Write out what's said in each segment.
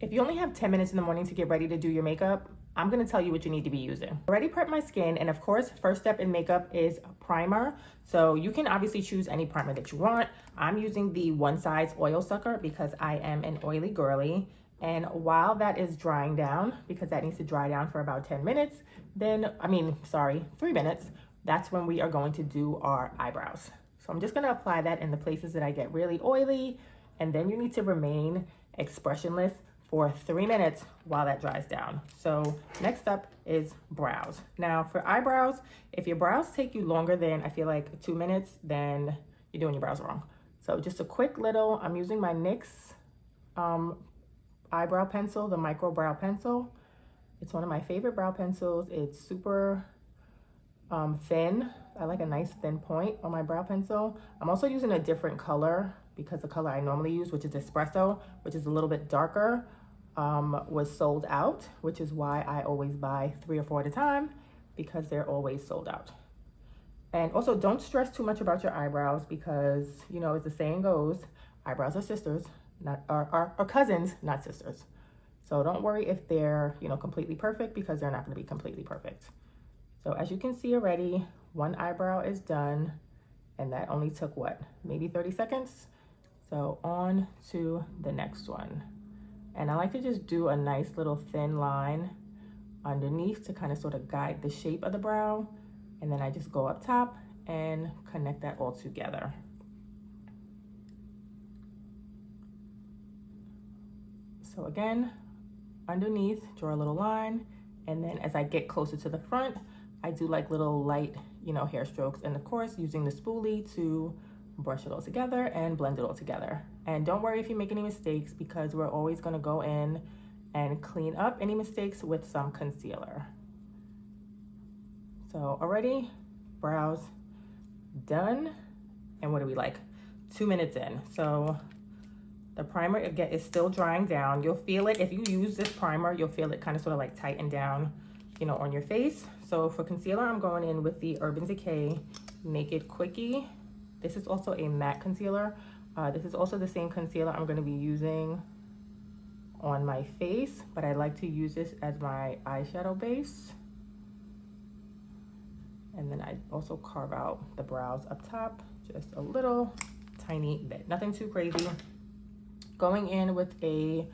If you only have 10 minutes in the morning to get ready to do your makeup, I'm gonna tell you what you need to be using. I already prepped my skin, and of course, first step in makeup is primer. So you can obviously choose any primer that you want. I'm using the One Size Oil Sucker because I am an oily girly. And while that is drying down, because that needs to dry down for about 10 minutes, 3 minutes, that's when we are going to do our eyebrows. So I'm just gonna apply that in the places that I get really oily, and then you need to remain expressionless for 3 minutes while that dries down. So next up is brows. Now for eyebrows, if your brows take you longer than, I feel like 2 minutes, then you're doing your brows wrong. So just a quick little, I'm using my NYX eyebrow pencil, the micro brow pencil. It's one of my favorite brow pencils. It's super thin. I like a nice thin point on my brow pencil. I'm also using a different color because the color I normally use, which is espresso, which is a little bit darker, was sold out, which is why I always buy 3 or 4 at a time, because they're always sold out. And also, don't stress too much about your eyebrows because, you know, as the saying goes, eyebrows are sisters, are cousins, not sisters. So don't worry if they're, you know, completely perfect, because they're not going to be completely perfect. So as you can see already, one eyebrow is done, and that only took what, maybe 30 seconds? So on to the next one. And I like to just do a nice little thin line underneath to kind of sort of guide the shape of the brow. And then I just go up top and connect that all together. So again, underneath, draw a little line. And then as I get closer to the front, I do like little light, you know, hair strokes. And of course, using the spoolie to brush it all together and blend it all together. And don't worry if you make any mistakes, because we're always gonna go in and clean up any mistakes with some concealer. So already, brows done. And what are we, like 2 minutes in? So the primer, again, is still drying down. You'll feel it, if you use this primer, you'll feel it kind of sort of like tighten down, you know, on your face. So for concealer, I'm going in with the Urban Decay Naked Quickie. This is also a matte concealer. This is also the same concealer I'm gonna be using on my face, but I like to use this as my eyeshadow base. And then I also carve out the brows up top, just a little tiny bit, nothing too crazy. Going in with a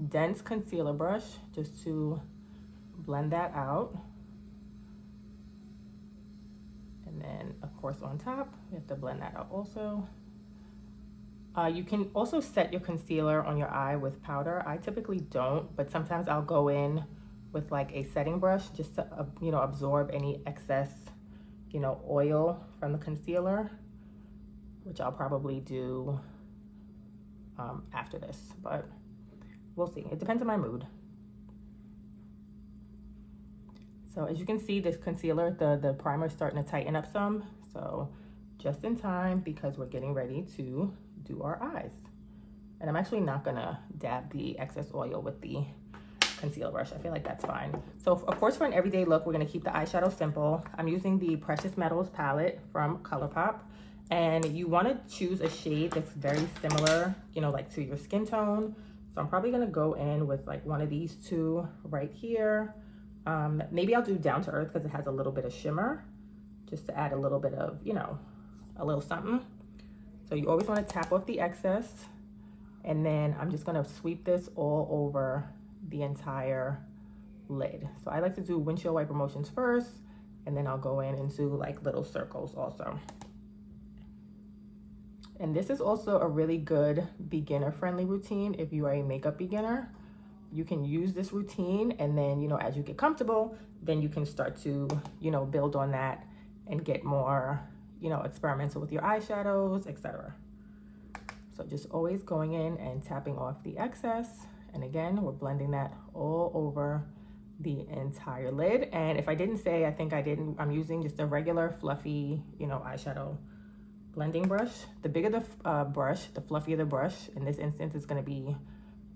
dense concealer brush just to blend that out. And then of course on top, we have to blend that out also. You can also set your concealer on your eye with powder. I typically don't, but sometimes I'll go in with like a setting brush just to, you know, absorb any excess, you know, oil from the concealer, which I'll probably do after this, but we'll see. It depends on my mood. So as you can see, this concealer, the primer is starting to tighten up some. So just in time, because we're getting ready to do our eyes. And I'm actually not gonna dab the excess oil with the concealer brush. I feel like that's fine. So of course, for an everyday look, we're gonna keep the eyeshadow simple. I'm using the Precious Metals palette from ColourPop. And you wanna choose a shade that's very similar, you know, like to your skin tone. So I'm probably gonna go in with like one of these two right here. Maybe I'll do Down to Earth because it has a little bit of shimmer, just to add a little bit of, you know, a little something. So you always want to tap off the excess, and then I'm just going to sweep this all over the entire lid. So I like to do windshield wiper motions first, and then I'll go in and do like little circles also. And this is also a really good beginner-friendly routine if you are a makeup beginner. You can use this routine, and then, you know, as you get comfortable, then you can start to, you know, build on that and get more, you know, experimental with your eyeshadows, etc. So just always going in and tapping off the excess. And again, we're blending that all over the entire lid. And if I didn't say, I think I didn't, I'm using just a regular fluffy, you know, eyeshadow blending brush. The bigger the brush, the fluffier the brush. In this instance, it's going to be,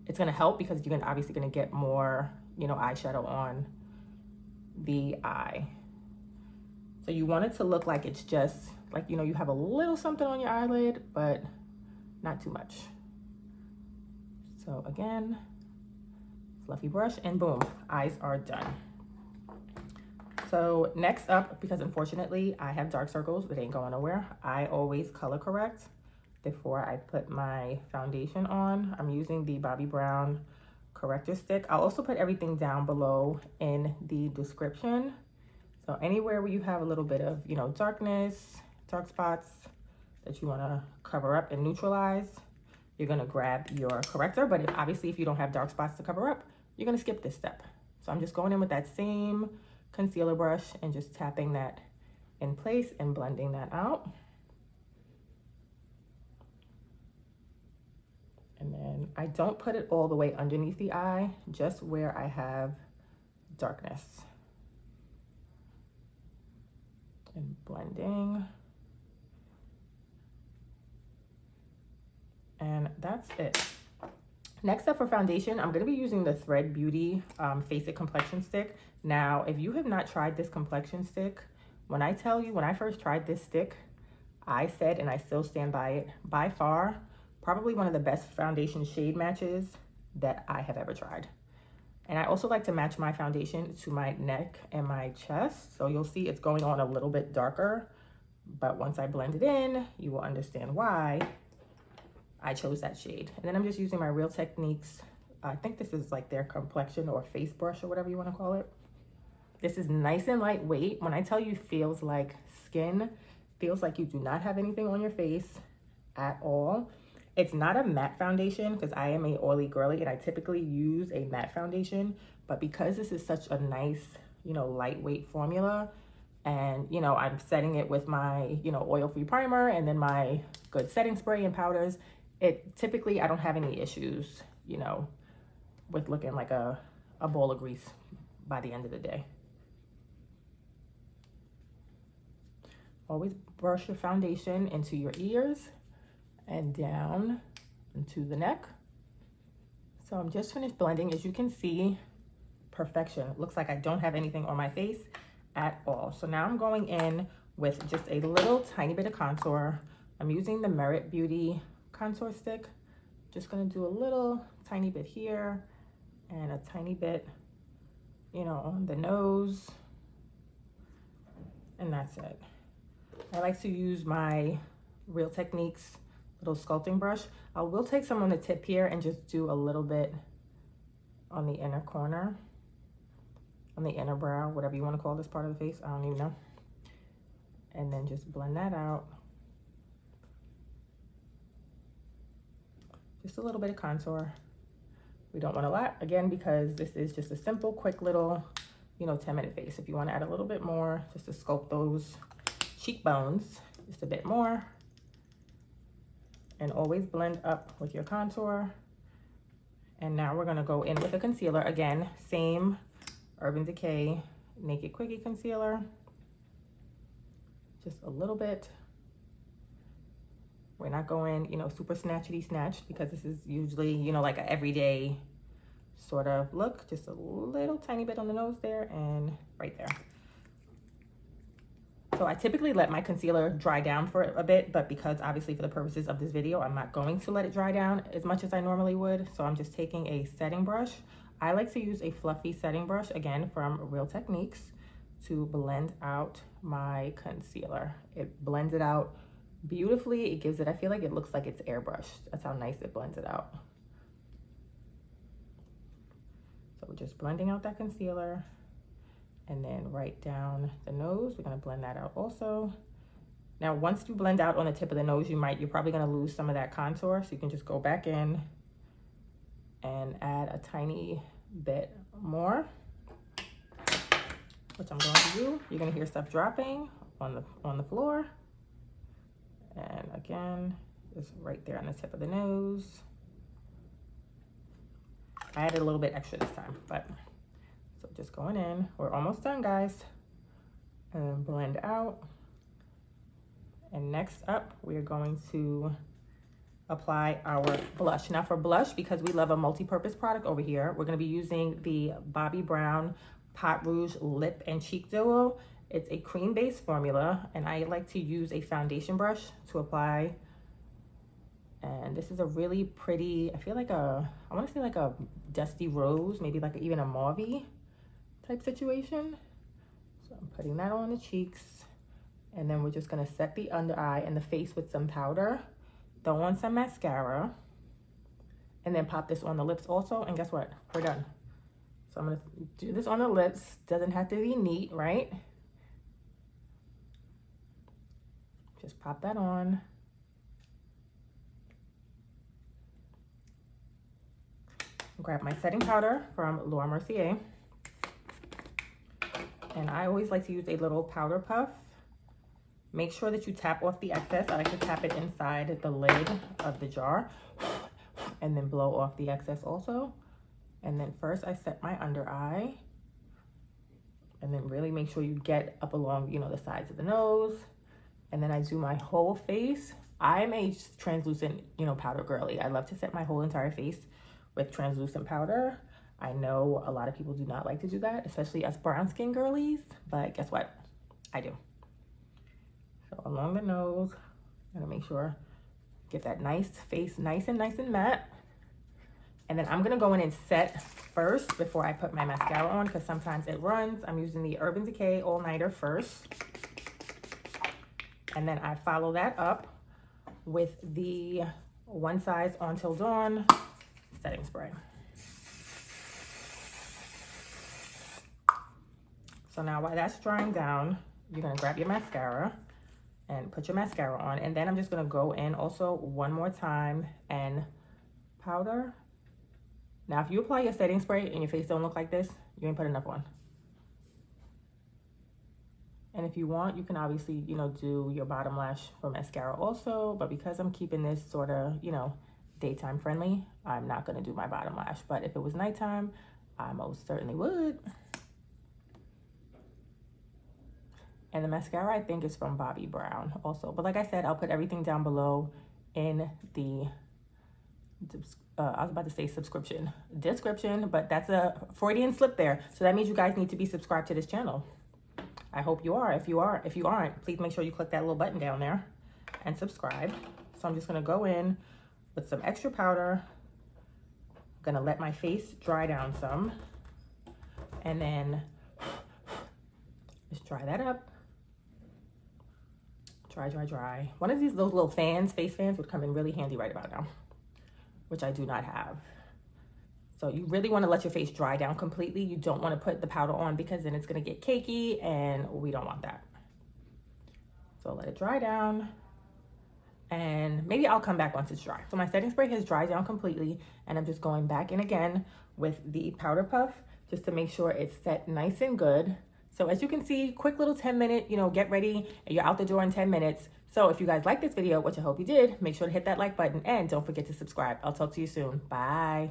it's going to help because you're obviously going to get more, you know, eyeshadow on the eye. So you want it to look like it's just like, you know, you have a little something on your eyelid, but not too much. So again, fluffy brush, and boom, eyes are done. So next up, because unfortunately I have dark circles that ain't going nowhere, I always color correct before I put my foundation on. I'm using the Bobbi Brown corrector stick. I'll also put everything down below in the description. So anywhere where you have a little bit of, you know, darkness, dark spots that you want to cover up and neutralize, you're going to grab your corrector. But obviously if you don't have dark spots to cover up, you're going to skip this step. So I'm just going in with that same concealer brush and just tapping that in place and blending that out. And then I don't put it all the way underneath the eye, just where I have darkness. And blending. And that's it. Next up for foundation, I'm going to be using the Thread Beauty Face It Complexion Stick. Now, if you have not tried this complexion stick, when I tell you, when I first tried this stick, I said, and I still stand by it, by far, probably one of the best foundation shade matches that I have ever tried. And I also like to match my foundation to my neck and my chest. So you'll see it's going on a little bit darker, but once I blend it in, you will understand why I chose that shade. And then I'm just using my Real Techniques. I think this is like their complexion or face brush or whatever you want to call it. This is nice and lightweight. When I tell you feels like skin, feels like you do not have anything on your face at all. It's not a matte foundation because I am a oily girly and I typically use a matte foundation, but because this is such a nice, you know, lightweight formula, and, you know, I'm setting it with my, you know, oil-free primer and then my good setting spray and powders, it typically, I don't have any issues, you know, with looking like a bowl of grease by the end of the day. Always brush your foundation into your ears and down into the neck. So I'm just finished blending. As you can see, perfection. It looks like I don't have anything on my face at all. So now I'm going in with just a little tiny bit of contour. I'm using the Merit Beauty contour stick. Just gonna do a little tiny bit here and a tiny bit, you know, on the nose. And that's it. I like to use my Real Techniques little sculpting brush. I will take some on the tip here and just do a little bit on the inner corner, on the inner brow, whatever you want to call this part of the face, I don't even know. And then just blend that out. Just a little bit of contour. We don't want a lot, again, because this is just a simple, quick little, you know, 10-minute face. If you want to add a little bit more, just to sculpt those cheekbones, just a bit more. And always blend up with your contour. And now we're gonna go in with a concealer. Again, same Urban Decay Naked Quickie concealer. Just a little bit. We're not going, you know, super snatchety snatched because this is usually, you know, like an everyday sort of look. Just a little tiny bit on the nose there and right there. So I typically let my concealer dry down for a bit, but because obviously for the purposes of this video, I'm not going to let it dry down as much as I normally would. So I'm just taking a setting brush. I like to use a fluffy setting brush, again, from Real Techniques, to blend out my concealer. It blends it out beautifully. It gives it, I feel like it looks like it's airbrushed. That's how nice it blends it out. So we're just blending out that concealer. And then right down the nose, we're gonna blend that out also. Now, once you blend out on the tip of the nose, you're probably gonna lose some of that contour. So you can just go back in and add a tiny bit more, which I'm going to do. You're gonna hear stuff dropping on the floor. And again, just right there on the tip of the nose. I added a little bit extra this time, but so just going in. We're almost done, guys. And blend out. And next up, we're going to apply our blush. Now for blush, because we love a multi-purpose product over here, we're gonna be using the Bobbi Brown Pot Rouge Lip and Cheek Duo. It's a cream-based formula, and I like to use a foundation brush to apply. And this is a really pretty, I feel like I wanna say like a dusty rose, maybe like even a mauve type situation. So I'm putting that on the cheeks. And then we're just gonna set the under eye and the face with some powder. Throw on some mascara. And then pop this on the lips also. And guess what? We're done. So I'm gonna do this on the lips. Doesn't have to be neat, right? Just pop that on. Grab my setting powder from Laura Mercier. And I always like to use a little powder puff. Make sure that you tap off the excess. I like to tap it inside the lid of the jar and then blow off the excess also. And then first I set my under eye, and then really make sure you get up along, you know, the sides of the nose. And then I do my whole face. I'm a translucent, you know, powder girly. I love to set my whole entire face with translucent powder. I know a lot of people do not like to do that, especially us brown skin girlies, but guess what? I do. So along the nose, I'm gonna make sure, get that nice face, nice and matte. And then I'm gonna go in and set first before I put my mascara on, because sometimes it runs. I'm using the Urban Decay All Nighter first. And then I follow that up with the One Size On Till Dawn setting spray. So now while that's drying down, you're gonna grab your mascara and put your mascara on. And then I'm just gonna go in also one more time and powder. Now, if you apply your setting spray and your face don't look like this, you ain't put enough on. And if you want, you can obviously, you know, do your bottom lash for mascara also. But because I'm keeping this sort of, you know, daytime friendly, I'm not gonna do my bottom lash. But if it was nighttime, I most certainly would. And the mascara, I think, is from Bobbi Brown also. But like I said, I'll put everything down below in the, I was about to say description, but that's a Freudian slip there. So that means you guys need to be subscribed to this channel. I hope you are. If you aren't, please make sure you click that little button down there and subscribe. So I'm just gonna go in with some extra powder. I'm gonna let my face dry down some. And then just dry that up. Dry. One of those little fans, face fans, would come in really handy right about now, which I do not have. So you really want to let your face dry down completely. You don't want to put the powder on, because then it's going to get cakey, and we don't want that. So let it dry down, and maybe I'll come back once it's dry. So my setting spray has dried down completely, and I'm just going back in again with the powder puff just to make sure it's set nice and good. So as you can see, quick little 10-minute, you know, get ready, and you're out the door in 10 minutes. So if you guys like this video, which I hope you did, make sure to hit that like button, and don't forget to subscribe. I'll talk to you soon. Bye.